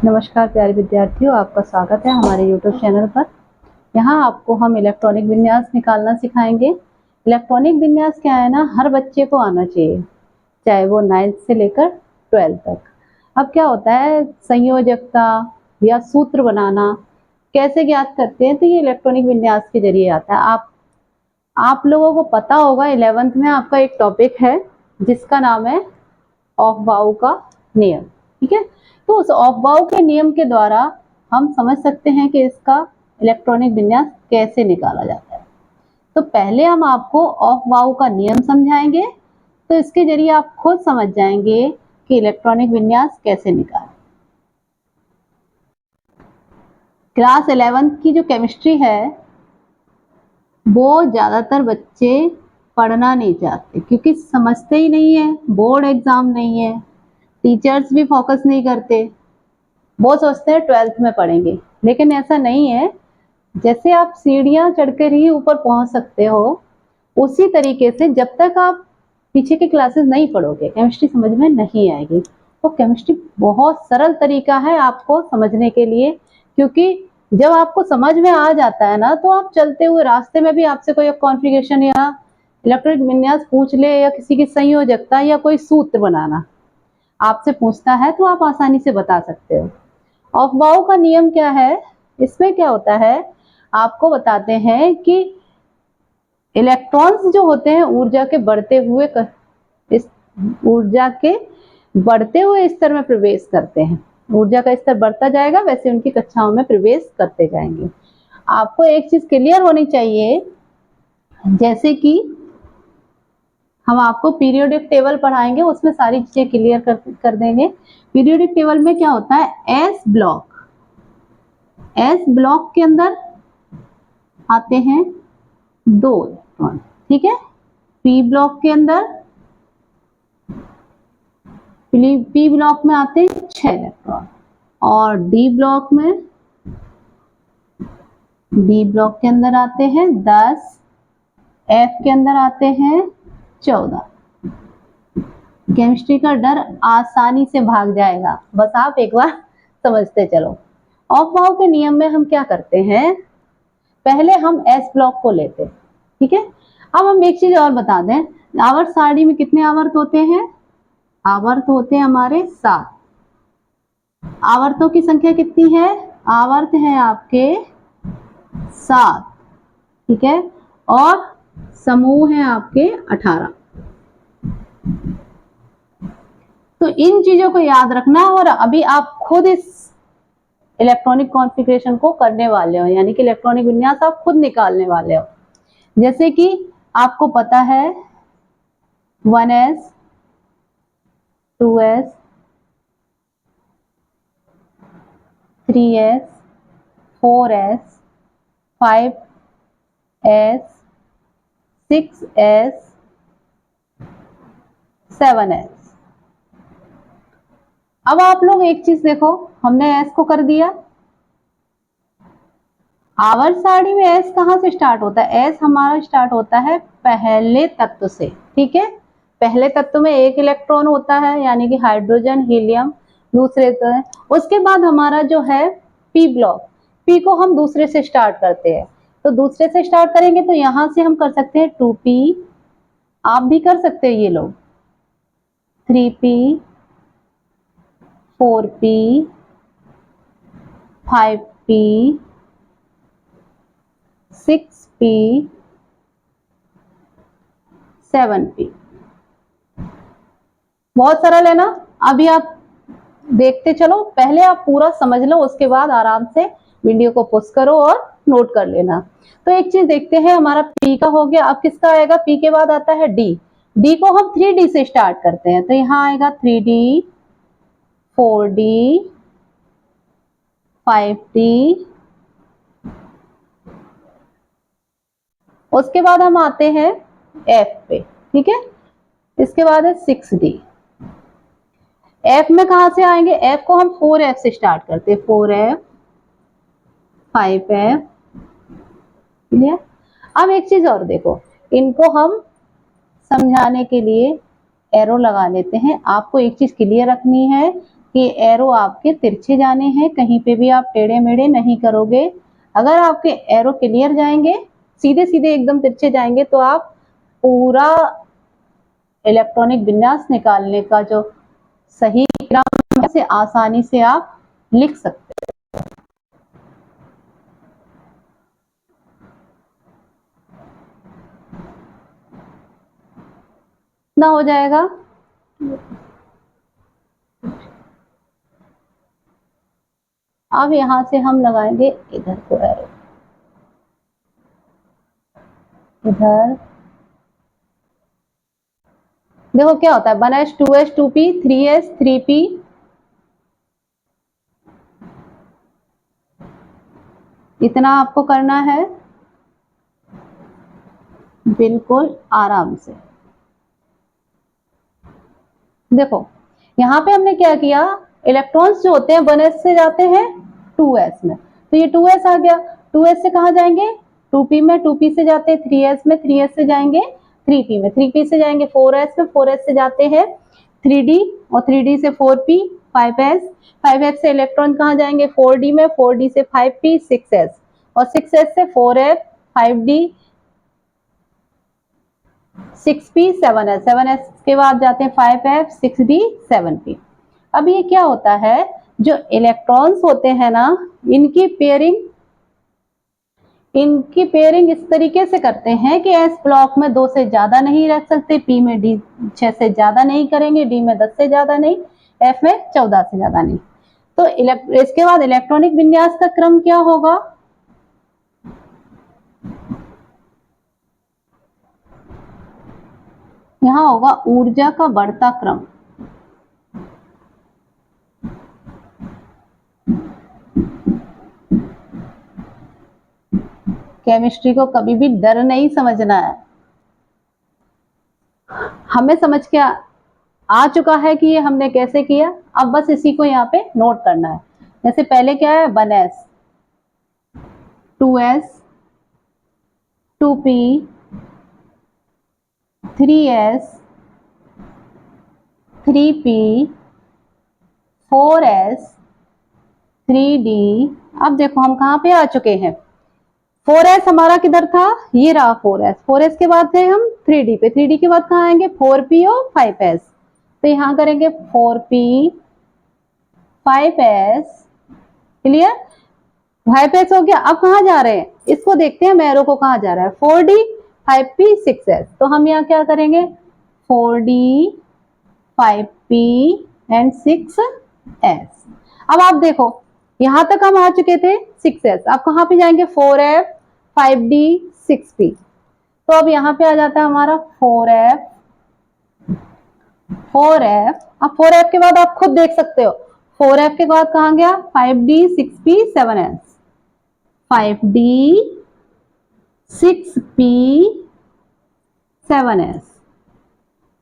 नमस्कार प्यारे विद्यार्थियों, आपका स्वागत है हमारे YouTube चैनल पर। यहाँ आपको हम इलेक्ट्रॉनिक विन्यास निकालना सिखाएंगे। इलेक्ट्रॉनिक विन्यास क्या है ना, हर बच्चे को आना चाहिए, चाहे वो 9th से लेकर 12th तक। अब क्या होता है, संयोजकता या सूत्र बनाना कैसे ज्ञात करते हैं, तो ये इलेक्ट्रॉनिक विन्यास के जरिए आता है। आप लोगों को पता होगा 11th में आपका एक टॉपिक है जिसका नाम है ऑफ-बाउ का नियम। ठीक है, तो उस ऑफ-बाउ के नियम के द्वारा हम समझ सकते हैं कि इसका इलेक्ट्रॉनिक विन्यास कैसे निकाला जाता है। तो पहले हम आपको ऑफ-बाउ का नियम समझाएंगे, तो इसके जरिए आप खुद समझ जाएंगे कि इलेक्ट्रॉनिक विन्यास कैसे निकालें। क्लास 11th की जो केमिस्ट्री है वो ज़्यादातर बच्चे पढ़ना नहीं चाहते क्योंकि समझते ही नहीं है, बोर्ड एग्जाम नहीं है, टीचर्स भी फोकस नहीं करते। वो सोचते हैं 12th में पढ़ेंगे, लेकिन ऐसा नहीं है। जैसे आप सीढ़ियां चढ़कर ही ऊपर पहुंच सकते हो, उसी तरीके से जब तक आप पीछे की क्लासेस नहीं पढ़ोगे केमिस्ट्री समझ में नहीं आएगी। तो केमिस्ट्री बहुत सरल तरीका है आपको समझने के लिए, क्योंकि जब आपको समझ में आ जाता है ना, तो आप चलते हुए रास्ते में भी आपसे कोई कॉन्फ़िगरेशन या इलेक्ट्रॉनिक विन्यास पूछ ले, या किसी की संयोजकता या कोई सूत्र बनाना आपसे पूछता है, तो आप आसानी से बता सकते हो। ऑफ-बाउ का नियम क्या है, इसमें क्या होता है, आपको बताते हैं कि इलेक्ट्रॉन्स जो होते हैं ऊर्जा के बढ़ते हुए स्तर में प्रवेश करते हैं। ऊर्जा का स्तर बढ़ता जाएगा, वैसे उनकी कक्षाओं में प्रवेश करते जाएंगे। आपको एक चीज क्लियर होनी चाहिए, जैसे कि हम आपको पीरियोडिक टेबल पढ़ाएंगे, उसमें सारी चीजें क्लियर कर देंगे। पीरियोडिक टेबल में क्या होता है, एस ब्लॉक के अंदर आते हैं 2 इलेक्ट्रॉन। ठीक है, पी ब्लॉक के अंदर, पी ब्लॉक में आते हैं 6 इलेक्ट्रॉन, और डी ब्लॉक के अंदर आते हैं 10, एफ के अंदर आते हैं 14। केमिस्ट्री का डर आसानी से भाग जाएगा, बस आप एक बार समझते चलो। ऑफ-बाउ के नियम में हम क्या करते हैं, पहले हम एस ब्लॉक को लेते हैं। ठीक है, अब हम एक चीज और बता दें, आवर्त सारणी में कितने आवर्त होते हैं, आवर्त होते हैं हमारे 7। आवर्तों की संख्या कितनी है, आवर्त है आपके 7। ठीक है, और समूह है आपके 18। तो इन चीजों को याद रखना, और अभी आप खुद इस इलेक्ट्रॉनिक कॉन्फ़िगरेशन को करने वाले हो, यानी कि इलेक्ट्रॉनिक विन्यास आप खुद निकालने वाले हो। जैसे कि आपको पता है 1s 2s 3s 4s 5s 6s 7s। अब आप लोग एक चीज देखो, हमने s को कर दिया। आवर्त सारणी में s कहां से स्टार्ट होता है, s हमारा स्टार्ट होता है पहले तत्व से। ठीक है, पहले तत्व में एक इलेक्ट्रॉन होता है, यानी कि हाइड्रोजन हीलियम दूसरे से। उसके बाद हमारा जो है पी ब्लॉक, पी को हम दूसरे से स्टार्ट करते हैं। तो दूसरे से स्टार्ट करेंगे तो यहां से हम कर सकते हैं 2p, आप भी कर सकते हैं ये लोग, 3p 4p 5p 6p 7p। बहुत सरल है ना। अभी आप देखते चलो, पहले आप पूरा समझ लो, उसके बाद आराम से वीडियो को पॉज करो और नोट कर लेना। तो एक चीज देखते हैं, हमारा पी का हो गया, अब किसका आएगा, पी के बाद आता है डी। डी को हम 3d से स्टार्ट करते हैं, तो यहाँ आएगा 3d 4d 5d। उसके बाद हम आते हैं एफ पे। ठीक है, इसके बाद है 6d। एफ में कहां से आएंगे, एफ को हम 4f से स्टार्ट करते हैं, 4f 5f। क्लियर। अब एक चीज और देखो, इनको हम समझाने के लिए एरो लगा लेते हैं। आपको एक चीज क्लियर रखनी है कि एरो आपके तिरछे जाने हैं, कहीं पे भी आप टेढ़े मेढ़े नहीं करोगे। अगर आपके एरो क्लियर जाएंगे, सीधे सीधे एकदम तिरछे जाएंगे, तो आप पूरा इलेक्ट्रॉनिक विन्यास निकालने का जो सही क्रम है, से आसानी से आप लिख सकते हैं। ना हो जाएगा। अब यहां से हम लगाएंगे इधर को एरो, इधर देखो क्या होता है, 1s 2s 2p 3s 3p, इतना आपको करना है बिल्कुल आराम से। देखो यहाँ पे हमने क्या किया, इलेक्ट्रॉन्स जो होते हैं 1s से जाते हैं 2s में, तो ये 2s आ गया। 2s से कहाँ जाएंगे, 2p में, 2p से जाते हैं 3s में, 3s से जाएंगे 3p में, 3p से जाएंगे 4s में, 4s से जाते हैं 3d, और 3d से 4p 5s, 5s से इलेक्ट्रॉन कहाँ जाएंगे 4d में, 4d से 5p 6s, और 6s से 4f 5d 6p 7s, 7s के बाद जाते हैं 5f 6d 7p। अब ये क्या होता है, जो इलेक्ट्रॉन्स होते हैं ना, इनकी पेयरिंग इस तरीके से करते हैं कि एस ब्लॉक में 2 से ज्यादा नहीं रख सकते, पी में डी 6 से ज्यादा नहीं करेंगे, डी में 10 से ज्यादा नहीं, एफ में 14 से ज्यादा नहीं। तो इसके बाद इलेक्ट्रॉनिक विन्यास का क्रम क्या होगा, यहाँ होगा ऊर्जा का बढ़ता क्रम। केमिस्ट्री को कभी भी डर नहीं समझना है, हमें समझ के आ चुका है कि ये हमने कैसे किया, अब बस इसी को यहाँ पे नोट करना है। जैसे पहले क्या है, 1s 2s 2p 3s 3p 4s 3d। अब देखो हम कहाँ पे आ चुके हैं, 4s हमारा किधर था, ये रहा 4s, 4s के बाद थे हम 3d पे, 3d के बाद कहाँ आएंगे 4p और 5s, तो यहाँ करेंगे 4p 5s, क्लियर, 5s हो गया। अब कहाँ जा रहे हैं, इसको देखते हैं मैरो को कहाँ जा रहा है, 4d 5p 6s, तो हम यहाँ क्या करेंगे 4d 5p एंड 6s। अब आप देखो यहां तक हम आ चुके थे 6s, अब कहाँ पे जाएंगे 4f 5d 6p, तो अब यहाँ पे आ जाता है हमारा 4f 4f। अब 4f के बाद आप खुद देख सकते हो, 4f के बाद कहाँ गया 5d 6p 7s, 5d 6p 7s।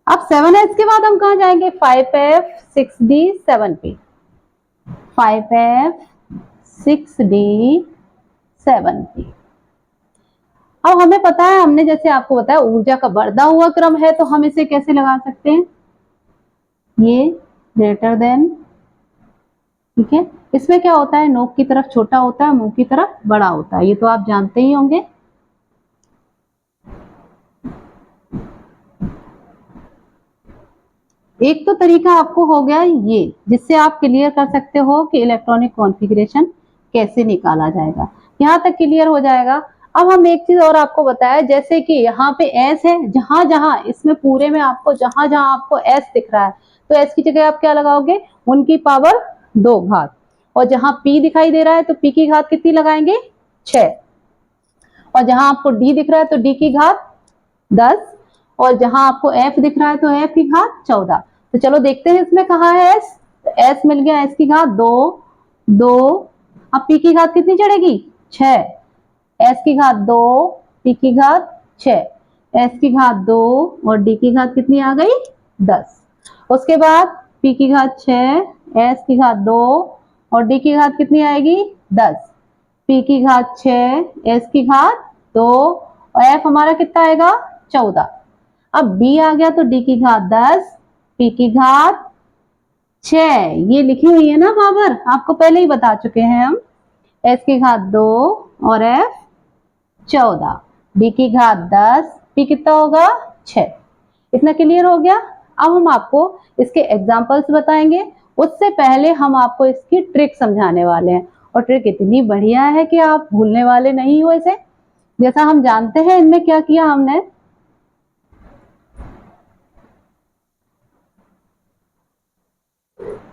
अब 7s के बाद हम कहाँ जाएंगे 5f 6d 7p, 5f 6d 7p। अब हमें पता है, हमने जैसे आपको बताया ऊर्जा का बढ़ता हुआ क्रम है, तो हम इसे कैसे लगा सकते हैं, ये ग्रेटर देन, ठीक है। इसमें क्या होता है, नोक की तरफ छोटा होता है, मुंह की तरफ बड़ा होता है, ये तो आप जानते ही होंगे। एक तो तरीका आपको हो गया ये, जिससे आप क्लियर कर सकते हो कि इलेक्ट्रॉनिक कॉन्फ़िगरेशन कैसे निकाला जाएगा, यहाँ तक क्लियर हो जाएगा। अब हम एक चीज और आपको बताया, जैसे कि यहाँ पे S है, जहां जहां इसमें पूरे में आपको जहां जहां आपको S दिख रहा है, तो S की जगह आप क्या लगाओगे, उनकी पावर 2 घात, और जहां P दिखाई दे रहा है तो P की घात कितनी लगाएंगे 6, और जहां आपको D दिख रहा है तो D की घात 10, और जहां आपको F दिख रहा है तो F की घात 14। तो चलो देखते हैं इसमें कहाँ है S, तो S मिल गया, S की घात 2 2, अब P की घात कितनी चढ़ेगी 6, S की घात 2 P की घात 6, S की घात 2 और D की घात कितनी आ गई 10। उसके बाद P की घात 6, S की घात 2 और D की घात कितनी आएगी 10, P की घात 6 S की घात 2 और F हमारा कितना आएगा 14। अब D आ गया तो D की घात 10, P की घात 6 ये लिखी हुई है ना पावर, आपको पहले ही बता चुके हैं हम। s की घात 2 और f 14, b की घात 10, p कितना होगा 6। इतना क्लियर हो गया। अब हम आपको इसके एग्जाम्पल्स बताएंगे, उससे पहले हम आपको इसकी ट्रिक समझाने वाले हैं। और ट्रिक इतनी बढ़िया है कि आप भूलने वाले नहीं हो इसे। जैसा हम जानते हैं इनमें क्या किया हमने,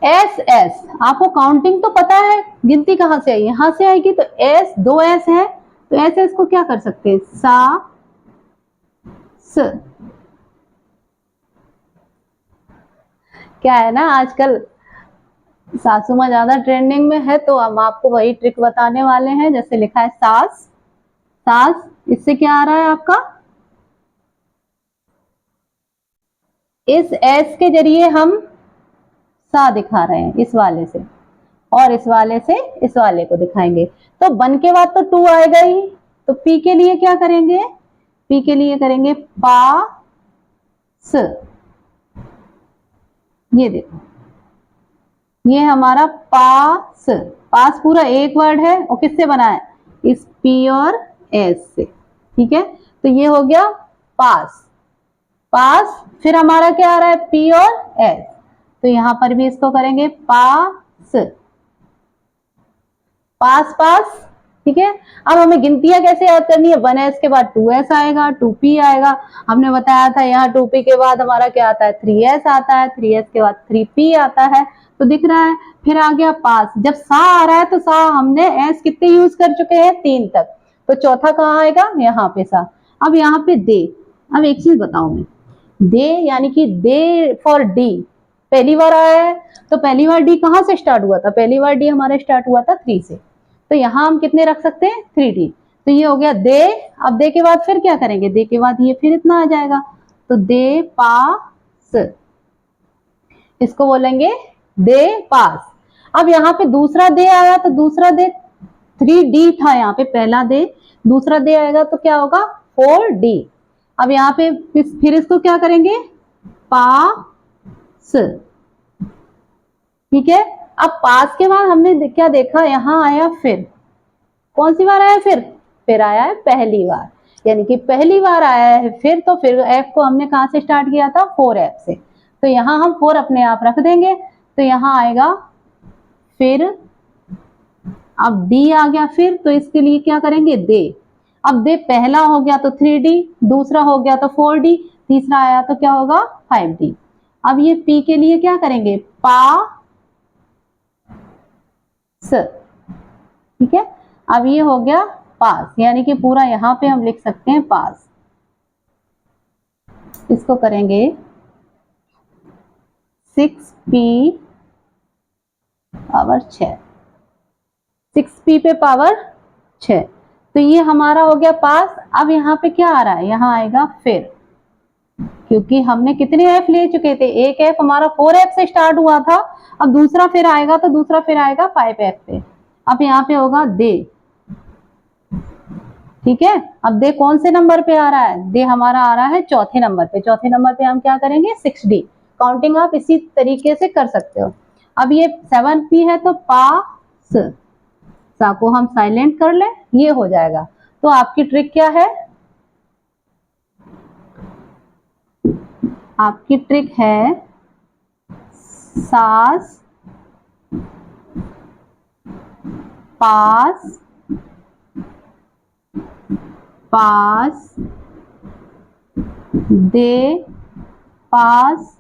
एस एस, आपको काउंटिंग तो पता है, गिनती कहां से आई, यहां से आएगी। तो एस, 2 एस है, तो एस एस को क्या कर सकते हैं, सा स। क्या है ना, आजकल सासू माँ ज्यादा ट्रेंडिंग में है, तो हम आपको वही ट्रिक बताने वाले हैं। जैसे लिखा है सास, सास, इससे क्या आ रहा है आपका, इस एस के जरिए हम सा दिखा रहे हैं इस वाले से, और इस वाले से इस वाले को दिखाएंगे। तो बन के बाद तो 2 आएगा ही। तो पी के लिए क्या करेंगे, पी के लिए करेंगे पा स। ये देखो, ये हमारा पास, पास पूरा एक वर्ड है और किससे बना है, इस पी और एस से। ठीक है, तो ये हो गया पास, पास। फिर हमारा क्या आ रहा है, पी और एस, तो यहां पर भी इसको करेंगे पास, पास पास। ठीक है, अब हमें गिनतियां कैसे याद करनी है, 1s के बाद 2s आएगा, 2p आएगा। हमने बताया था यहाँ 2p के बाद हमारा क्या आता है, 3s आता है, 3s के बाद 3p आता है। तो दिख रहा है। फिर आ गया पास, जब सा आ रहा है तो सा हमने s कितने यूज कर चुके हैं, 3 तक। तो चौथा कहाँ आएगा, यहाँ पे सा। अब यहाँ पे दे, अब एक चीज बताऊं मैं, दे यानी कि दे फॉर डी पहली बार आया है। तो पहली बार डी कहाँ से स्टार्ट हुआ था, पहली बार डी हमारा स्टार्ट हुआ था 3 से। तो यहाँ हम कितने रख सकते हैं, 3D। तो ये हो गया दे। अब दे के बाद फिर क्या करेंगे, दे के बाद ये फिर इतना आ जाएगा, तो दे पास, इसको बोलेंगे दे पास। अब यहाँ पे दूसरा दे आया, तो दूसरा दे 3D था यहाँ पे, पहला दे, दूसरा दे आएगा तो क्या होगा 4D। अब यहाँ पे फिर इसको क्या करेंगे, पास। ठीक है, अब पास के बाद हमने क्या देखा, यहाँ आया फिर, कौन सी बार आया फिर आया है पहली बार, यानी कि पहली बार आया है फिर। तो फिर एफ को हमने कहां से स्टार्ट किया था, 4f से। तो यहाँ हम 4 अपने आप रख देंगे, तो यहाँ आएगा फिर। अब डी आ गया फिर, तो इसके लिए क्या करेंगे, दे। अब दे पहला हो गया तो 3D, दूसरा हो गया तो 4D, तीसरा आया तो क्या होगा 5D। अब ये पी के लिए क्या करेंगे, पा स। ठीक है, अब ये हो गया पास, यानी कि पूरा यहाँ पे हम लिख सकते हैं पास। इसको करेंगे 6p पावर 6, 6p पे पावर 6। तो ये हमारा हो गया पास। अब यहाँ पे क्या आ रहा है, यहाँ आएगा फिर, क्योंकि हमने कितने f ले चुके थे, एक f हमारा 4f से स्टार्ट हुआ था। अब दूसरा फिर आएगा, तो दूसरा फिर आएगा 5f पे। अब यहाँ पे होगा दे। ठीक है, अब दे कौन से नंबर पे आ रहा है, दे हमारा आ रहा है चौथे नंबर पे। चौथे नंबर पे हम क्या करेंगे, 6D। काउंटिंग आप इसी तरीके से कर सकते हो। अब ये 7p है, तो पास, सा को हम साइलेंट कर ले, ये हो जाएगा। तो आपकी ट्रिक क्या है, आपकी ट्रिक है सास पास पास दे पास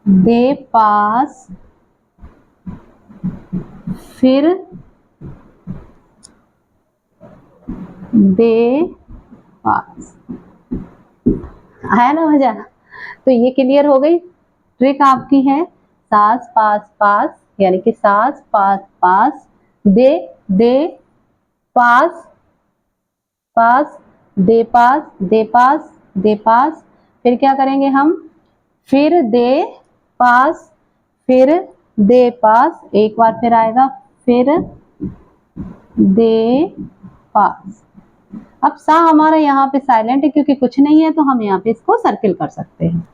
दे पास फिर दे पास। आया ना मजा, तो ये क्लियर हो गई। ट्रिक आपकी है सास पास पास, यानी कि सास पास पास, दे दे पास पास, दे पास दे पास दे पास। फिर क्या करेंगे हम, फिर दे पास फिर दे पास, एक बार फिर आएगा फिर दे पास। अब सा हमारा यहाँ पे साइलेंट है क्योंकि कुछ नहीं है, तो हम यहाँ पे इसको सर्किल कर सकते हैं।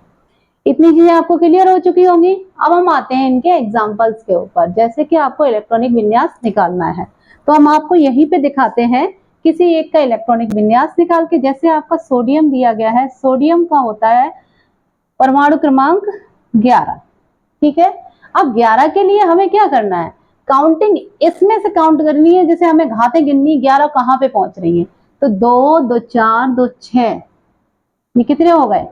इतनी चीजें आपको क्लियर हो चुकी होंगी। अब हम आते हैं इनके एग्जाम्पल्स के ऊपर। जैसे कि आपको इलेक्ट्रॉनिक विन्यास निकालना है तो हम आपको यहीं पे दिखाते हैं किसी एक का इलेक्ट्रॉनिक विन्यास निकाल के। जैसे आपका सोडियम दिया गया है, सोडियम का होता है परमाणु क्रमांक 11, ठीक है। अब 11 के लिए हमें क्या करना है, काउंटिंग इसमें से काउंट करनी है। जैसे हमें घातें गिननी 11 कहाँ पे पहुंच रही है, तो 2 2 4 2 6, ये कितने हो गए,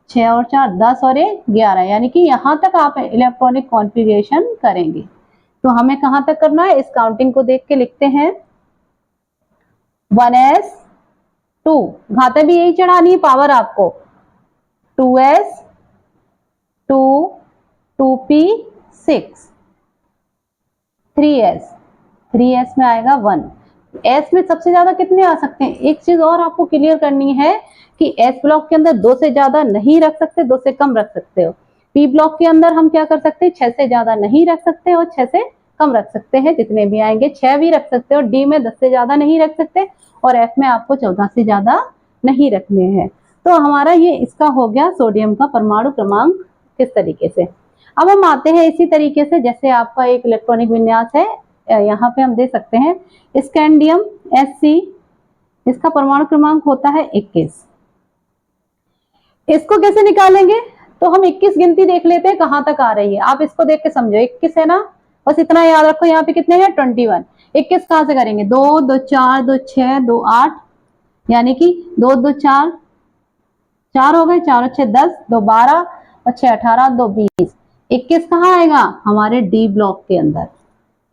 6 और 4 10 और 1 11, यानी कि यहां तक आप इलेक्ट्रॉनिक कॉन्फ़िगरेशन करेंगे। तो हमें कहां तक करना है, इस काउंटिंग को देख के लिखते हैं 1s2, घातें भी यही चढ़ानी है पावर आपको, 2s 2 2p 6 3s, 3s में आएगा 1। s में सबसे ज्यादा कितने आ सकते हैं। एक चीज और आपको क्लियर करनी है कि s ब्लॉक के अंदर 2 से ज्यादा नहीं रख सकते, 2 से कम रख सकते हो। p ब्लॉक के अंदर हम क्या कर सकते हैं, 6 से ज्यादा नहीं रख सकते और 6 से कम रख सकते हैं, जितने भी आएंगे 6 भी रख सकते हो। d में 10 से ज्यादा नहीं रख सकते और f में आपको 14 से ज्यादा नहीं रखने हैं। तो हमारा ये इसका हो गया सोडियम का परमाणु क्रमांक किस तरीके से। अब हम आते हैं इसी तरीके से, जैसे आपका एक इलेक्ट्रॉनिक विन्यास है, यहाँ पे हम दे सकते हैं स्कैंडियम Sc, इसका परमाणु क्रमांक होता है 21। इसको कैसे निकालेंगे, तो हम 21 गिनती देख लेते हैं कहां तक आ रही है। आप इसको देख के समझो, 21 है ना, बस इतना याद रखो। यहाँ पे कितने हैं, 21। 21 कहां से करेंगे, 2 2 4 2 6 2 8, यानी कि 2 2 4 4 हो गए, 4 और 6 10, 2 12 और 6 18, 2 20। 21 कहाँ आएगा, हमारे डी ब्लॉक के अंदर,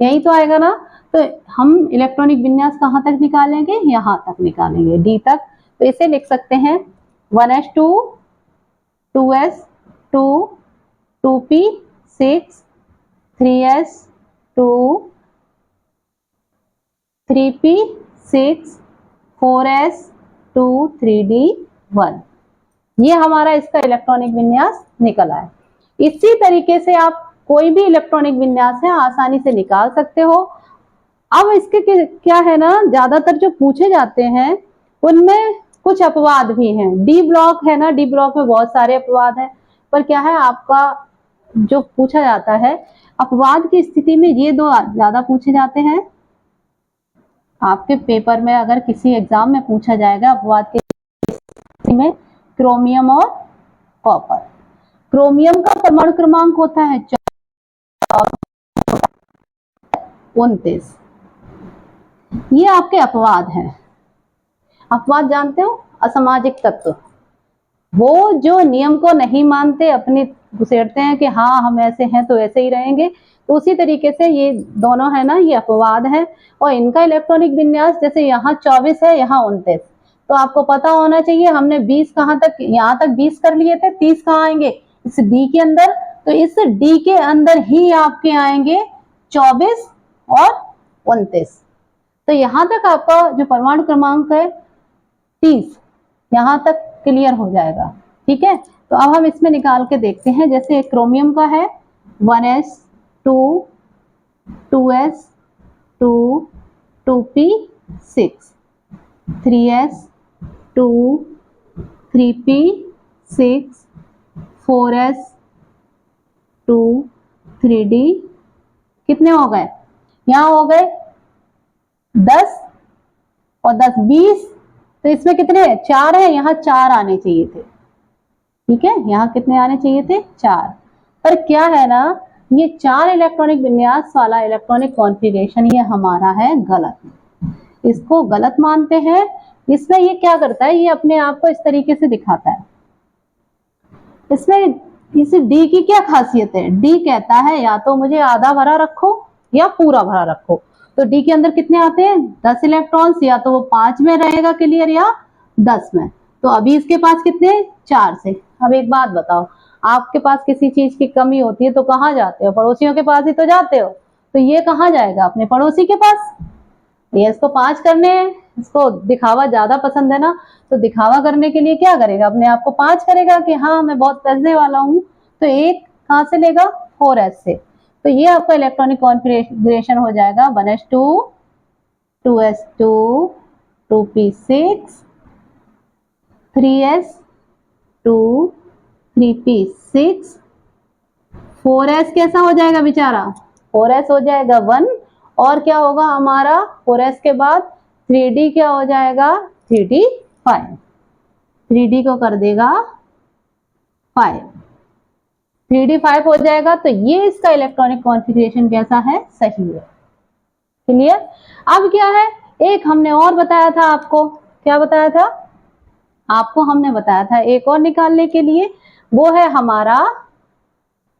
यही तो आएगा ना। तो हम इलेक्ट्रॉनिक विन्यास कहाँ तक निकालेंगे, यहाँ तक निकालेंगे, डी तक। तो इसे लिख सकते हैं 1s2 2s2 2p6 3s2 3p6 4s2 3d1। ये हमारा इसका इलेक्ट्रॉनिक विन्यास निकला है। इसी तरीके से आप कोई भी इलेक्ट्रॉनिक विन्यास है आसानी से निकाल सकते हो। अब इसके क्या है ना, ज्यादातर जो पूछे जाते हैं उनमें कुछ अपवाद भी हैं। डी ब्लॉक है ना, डी ब्लॉक में बहुत सारे अपवाद हैं, पर क्या है आपका जो पूछा जाता है अपवाद की स्थिति में ये दो ज्यादा पूछे जाते हैं। आपके पेपर में अगर किसी एग्जाम में पूछा जाएगा अपवाद के स्थिति में, क्रोमियम और कॉपर। क्रोमियम का परमाणु क्रमांक होता है 29। ये आपके अपवाद हैं। अपवाद जानते हो, असामाजिक तत्व, वो जो नियम को नहीं मानते, अपने घुसेड़ते हैं कि हाँ हम ऐसे हैं तो ऐसे ही रहेंगे। तो उसी तरीके से ये दोनों है ना, ये अपवाद है। और इनका इलेक्ट्रॉनिक विन्यास, जैसे यहाँ 24 है, यहाँ 29, तो आपको पता होना चाहिए हमने 20 कहाँ तक, यहाँ तक 20 कर लिए थे, 30 कहाँ आएंगे, इस डी के अंदर। तो इस डी के अंदर ही आपके आएंगे 24 और 29। तो यहाँ तक आपका जो परमाणु क्रमांक है 30, यहाँ तक क्लियर हो जाएगा, ठीक है। तो अब हम इसमें निकाल के देखते हैं। जैसे क्रोमियम का है 1s2 2s2 2p6 3s2 3p6 4s2 3d, कितने हो गए, यहाँ हो गए 10 और 10 20। तो इसमें कितने 4 है, यहाँ 4 आने चाहिए थे, ठीक है। यहाँ कितने आने चाहिए थे, 4। पर क्या है ना, ये 4 इलेक्ट्रॉनिक विन्यास वाला इलेक्ट्रॉनिक कॉन्फ़िगरेशन ये हमारा है गलत, इसको गलत मानते हैं। इसमें ये क्या करता है, ये अपने आप को इस तरीके से दिखाता है। इसमें इस डी की क्या खासियत है, डी कहता है या तो मुझे आधा भरा रखो या पूरा भरा रखो। तो डी के अंदर कितने आते हैं, 10 इलेक्ट्रॉन्स, या तो वो 5 में रहेगा क्लियर या 10 में। तो अभी इसके पास कितने, 4 से। अब एक बात बताओ, आपके पास किसी चीज की कमी होती है तो कहाँ जाते हो, पड़ोसियों के पास ही तो जाते हो। तो ये कहाँ जाएगा, अपने पड़ोसी के पास। ये इसको 5 करने हैं, इसको दिखावा ज्यादा पसंद है ना, तो दिखावा करने के लिए क्या करेगा, अपने आप को 5 करेगा कि हाँ मैं बहुत पैसे वाला हूँ। तो एक कहाँ से लेगा, 4s से। तो ये आपका इलेक्ट्रॉनिक कॉन्फ़िगरेशन हो जाएगा 1s2 2s2 2p6 3s2 3p6 6, 4s कैसा हो जाएगा बेचारा, 4s हो जाएगा 1, और क्या होगा हमारा 4s के बाद 3d क्या हो जाएगा, 3d 5, 3d को कर देगा 5, 3d 5 हो जाएगा। तो ये इसका इलेक्ट्रॉनिक कॉन्फ़िगरेशन कैसा है, सही है। क्लियर। अब क्या है, एक हमने और बताया था आपको, क्या बताया था आपको, हमने बताया था एक और निकालने के लिए, वो है हमारा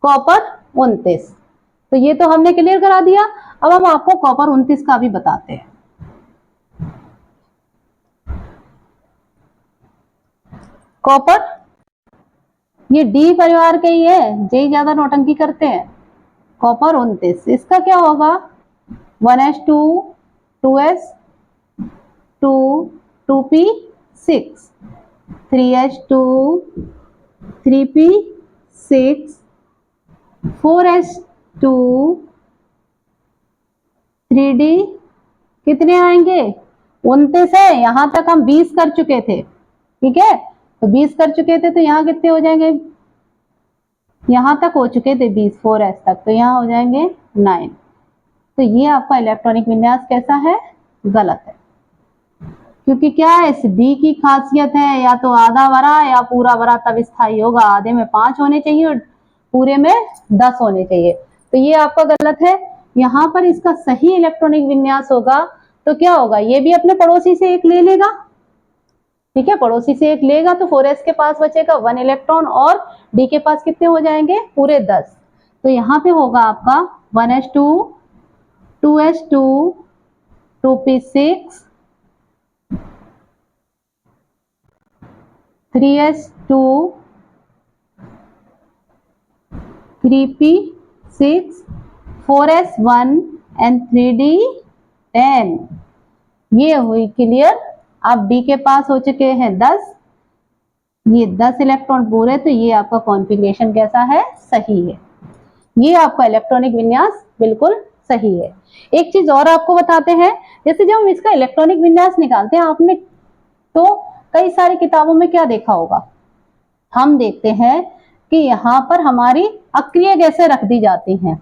कॉपर 29। तो ये तो हमने क्लियर करा दिया। अब हम आपको कॉपर 29 का भी बताते हैं। कॉपर ये डी परिवार के ही है, जे ज्यादा नौटंकी करते हैं। कॉपर 29 इसका क्या होगा, 1s2 2s 2 2p6 3s2 3p6 4s2 3d कितने आएंगे, 29 है। यहां तक हम 20 कर चुके थे, ठीक है, तो 20 कर चुके थे, तो यहाँ कितने हो जाएंगे, यहां तक हो चुके थे 20, 4s तक, तो यहाँ हो जाएंगे 9। तो ये आपका इलेक्ट्रॉनिक विन्यास कैसा है, गलत है। क्योंकि क्या है, इस डी की खासियत है, या तो आधा भरा या पूरा भरा तब स्थायी होगा। आधे में 5 होने चाहिए और पूरे में 10 होने चाहिए, तो ये आपका गलत है। यहाँ पर इसका सही इलेक्ट्रॉनिक विन्यास होगा तो क्या होगा, ये भी अपने पड़ोसी से एक ले लेगा, ठीक है, पड़ोसी से एक लेगा तो 4s के पास बचेगा 1 इलेक्ट्रॉन और डी के पास कितने हो जाएंगे, पूरे 10। तो यहाँ पे होगा आपका 1s2 2s2 2p6 3s2 3p6 4s1 and 3d 10। ये हुई क्लियर। अब डी के पास हो चुके हैं 10, ये 10 इलेक्ट्रॉन पूरे, तो ये आपका कॉन्फ़िगरेशन कैसा है, सही है। ये आपका इलेक्ट्रॉनिक विन्यास बिल्कुल सही है। एक चीज और आपको बताते हैं, जैसे जब हम इसका इलेक्ट्रॉनिक विन्यास निकालते हैं, आपने तो कई सारी किताबों में क्या देखा होगा, हम देखते हैं कि यहाँ पर हमारी अक्रिय गैसें रख दी जाती हैं,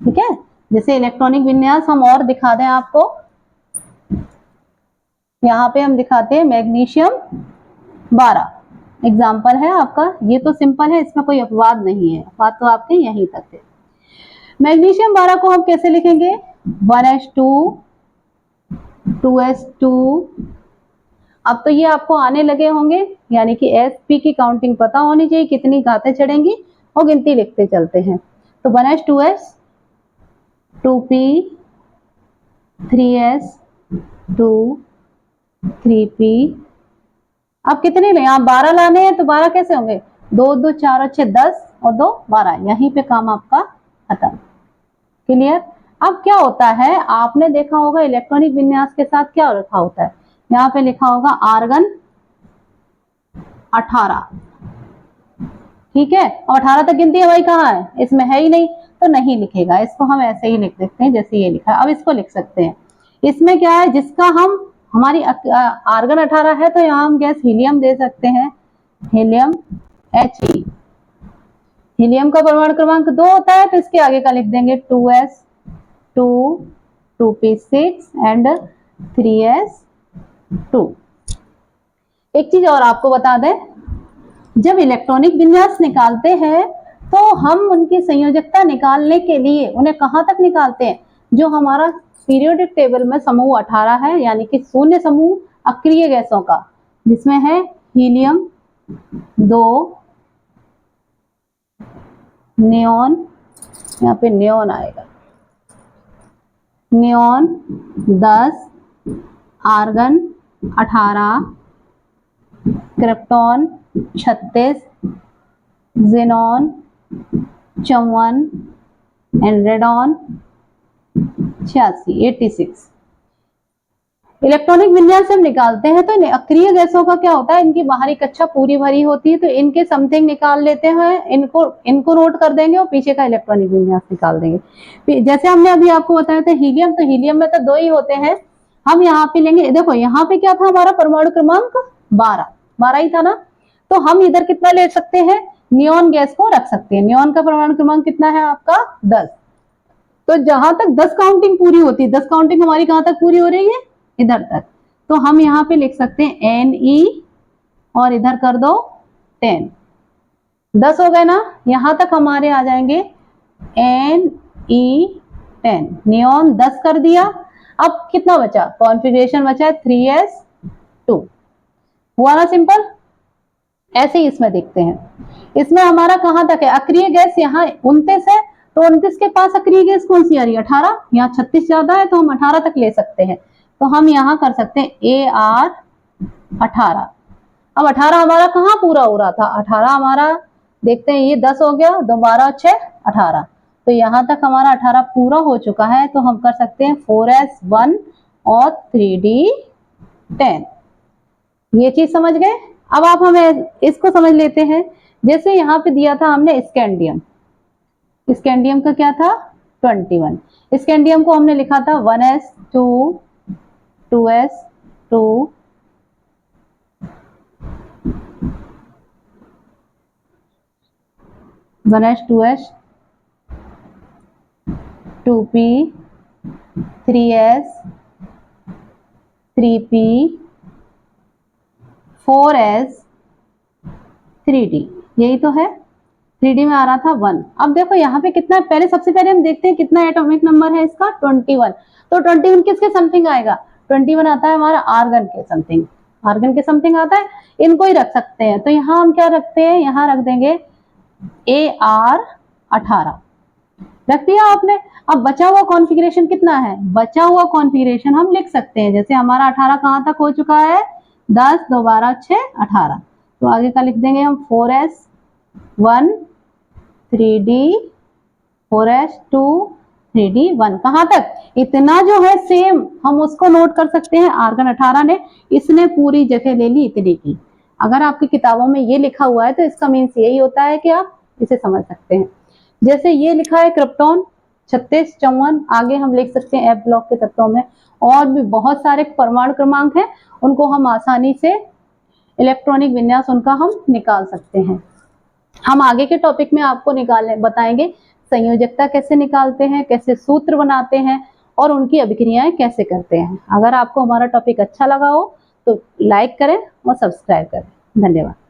ठीक है। जैसे इलेक्ट्रॉनिक विन्यास हम और दिखा दें आपको, यहाँ पे हम दिखाते हैं मैग्नीशियम 12 एग्जाम्पल है आपका। ये तो सिंपल है, इसमें कोई अपवाद नहीं है, अपवाद तो आपके यहीं तक है। मैग्नीशियम 12 को हम कैसे लिखेंगे, 1s2 2s2। अब तो ये आपको आने लगे होंगे, यानी कि sp की काउंटिंग पता होनी चाहिए, कितनी घातें चढ़ेंगी और गिनती लिखते चलते हैं। तो 1s 2s 2p 3s 2 3p। अब कितने ले, आप 12 लाने हैं तो 12 कैसे होंगे, 2 2 4 और 6 10 और 2 12, यहीं पे काम आपका खत्म। क्लियर। अब क्या होता है, आपने देखा होगा इलेक्ट्रॉनिक विन्यास के साथ क्या रखा होता है, यहाँ पे लिखा होगा आर्गन 18, ठीक है, और 18 तक गिनती है भाई, कहाँ है, इसमें है ही नहीं, तो नहीं लिखेगा, इसको हम ऐसे ही लिख देते हैं जैसे ये लिखा है। अब इसको लिख सकते हैं, इसमें क्या है, जिसका हम हमारी आर्गन 18 है तो यहाँ हम गैस हीलियम दे सकते हैं, हीलियम He। हीलियम का परमाणु क्रमांक 2 होता है, तो इसके आगे का लिख देंगे 2s 2 2p6 एंड 3s2। एक चीज और आपको बता दें, जब इलेक्ट्रॉनिक विन्यास निकालते हैं तो हम उनकी संयोजकता निकालने के लिए उन्हें कहां तक निकालते हैं, जो हमारा पीरियोडिक टेबल में समूह 18 है, यानी कि शून्य समूह अक्रिय गैसों का, जिसमें है हीलियम 2, नियोन, यहाँ पे नियोन आएगा, neon 10, argon 18, krypton 36, xenon 54 and radon 86। Electronic विन्यास जब निकालते हैं तो इन अक्रिय गैसों का क्या होता है, इनकी बाहरी कक्षा पूरी भरी होती है, तो इनके समथिंग निकाल लेते हैं, इनको नोट कर देंगे और पीछे का इलेक्ट्रॉनिक विन्यास निकाल देंगे। जैसे हमने अभी आपको बताया था हीलियम, तो हीलियम में तो 2 ही होते हैं, हम यहाँ पे लेंगे, देखो यहाँ पे क्या था, हमारा परमाणु क्रमांक 12 ही था ना, तो हम इधर कितना ले सकते हैं, नियॉन गैस को रख सकते हैं। नियॉन का परमाणु क्रमांक कितना है आपका 10। तो जहां तक 10 काउंटिंग पूरी होती है, 10 काउंटिंग हमारी कहां तक पूरी हो रही है, इधर तक, तो हम यहाँ पे लिख सकते हैं Ne और इधर कर दो 10। 10 हो गए ना, यहां तक हमारे आ जाएंगे Ne10, नियॉन 10 कर दिया। अब कितना बचा, कॉन्फ़िगरेशन बचा है 3s2। हुआ ना सिंपल। ऐसे ही इसमें देखते हैं, इसमें हमारा कहां तक है, अक्रिय गैस यहाँ 29 है, तो 29 के पास अक्रिय गैस कौन सी आ रही है, 18। यहाँ 36 ज्यादा है तो हम 18 तक ले सकते हैं। तो हम यहाँ कर सकते हैं AR18। अब 18 हमारा कहाँ पूरा हो रहा था, 18 हमारा देखते हैं, ये 10 हो गया, 2 12 6 18, तो यहाँ तक हमारा 18 पूरा हो चुका है। तो हम कर सकते हैं 4s1 और 3d10। ये चीज समझ गए। अब आप हमें इसको समझ लेते हैं। जैसे यहाँ पे दिया था हमने स्कैंडियम, स्कैंडियम का क्या था 21, स्कैंडियम को हमने लिखा था 1s2 2s2 1s 2s 2p 3s 3p 4s 3d, यही तो है। 3d में आ रहा था 1। अब देखो यहाँ पे कितना, पहले सबसे पहले हम देखते हैं कितना एटॉमिक नंबर है इसका 21। तो 21 किसके समथिंग आएगा, 21 आता है हमारा आर्गन के समथिंग, आर्गन के समथिंग आता है, इनको ही रख सकते हैं। तो यहाँ हम क्या रखते हैं, यहाँ रख देंगे AR18, रख दिया आपने। अब बचा हुआ कॉन्फ़िगरेशन कितना है, बचा हुआ कॉन्फ़िगरेशन हम लिख सकते हैं। जैसे हमारा 18 कहां तक हो चुका है, 10 2 12 6 18, तो आगे का लिख देंगे हम 4s1 3d 4s2 3d1। कहां तक, इतना जो है सेम हम उसको नोट कर सकते हैं। आर्गन 18 ने, इसने पूरी जगह ले ली इतनी की। अगर आपकी किताबों में ये लिखा हुआ है तो इसका मीन्स यही होता है कि आप इसे समझ सकते हैं। जैसे ये लिखा है क्रिप्टॉन 36 54, आगे हम लिख सकते हैं F ब्लॉक के तत्वों में और भी बहुत सारे परमाणु क्रमांक हैं, उनको हम आसानी से इलेक्ट्रॉनिक विन्यास उनका हम निकाल सकते हैं। हम आगे के टॉपिक में आपको बताएंगे संयोजकता कैसे निकालते हैं, कैसे सूत्र बनाते हैं और उनकी अभिक्रियाएं कैसे करते हैं। अगर आपको हमारा टॉपिक अच्छा लगा हो तो लाइक करें और सब्सक्राइब करें। धन्यवाद।